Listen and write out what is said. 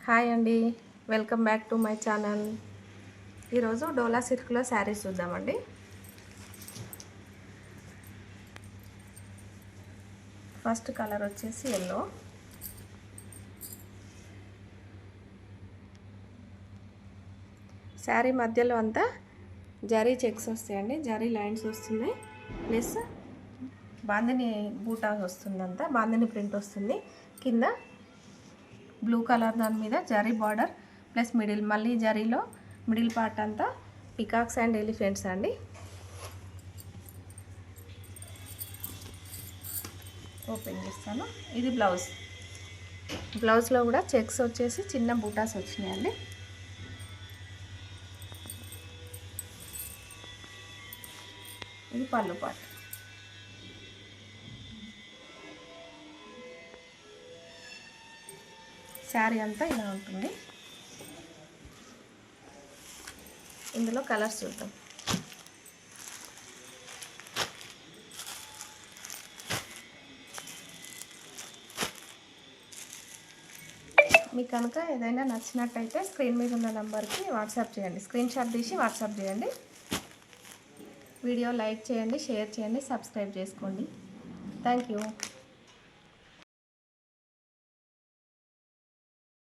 Hi అండి, welcome back to my channel. ఈరోజు డోలా సిల్క్లో శారీస్ చూద్దామండి. ఫస్ట్ కలర్ వచ్చేసి ఎల్లో, శారీ మధ్యలో అంతా జరీ చెక్స్ వస్తాయండి, జరీ లైన్స్ వస్తున్నాయి, ప్లస్ బాందిని బూటా వస్తుంది, అంతా బాందిని ప్రింట్ వస్తుంది. కింద బ్లూ కలర్ దాని మీద జరీ బార్డర్ ప్లస్ మళ్ళీ జరీలో మిడిల్ పార్ట్ అంతా పికాక్స్ అండ్ ఎలిఫెంట్స్ అండి. ఓపెన్ చేస్తాను. ఇది బ్లౌజ్లో కూడా చెక్స్ వచ్చేసి చిన్న బూటాస్ వచ్చినాయండి. ఇది పళ్ళు పార్ట్. శారీ అంతా ఇలా ఉంటుంది. ఇందులో కలర్స్ చూద్దాం. మీకు కనుక ఏదైనా నచ్చినట్టయితే స్క్రీన్ మీద ఉన్న నెంబర్కి వాట్సాప్ చేయండి, స్క్రీన్ షాట్ తీసి వాట్సాప్ చేయండి. వీడియో లైక్ చేయండి, షేర్ చేయండి, సబ్స్క్రైబ్ చేసుకోండి. Thank you.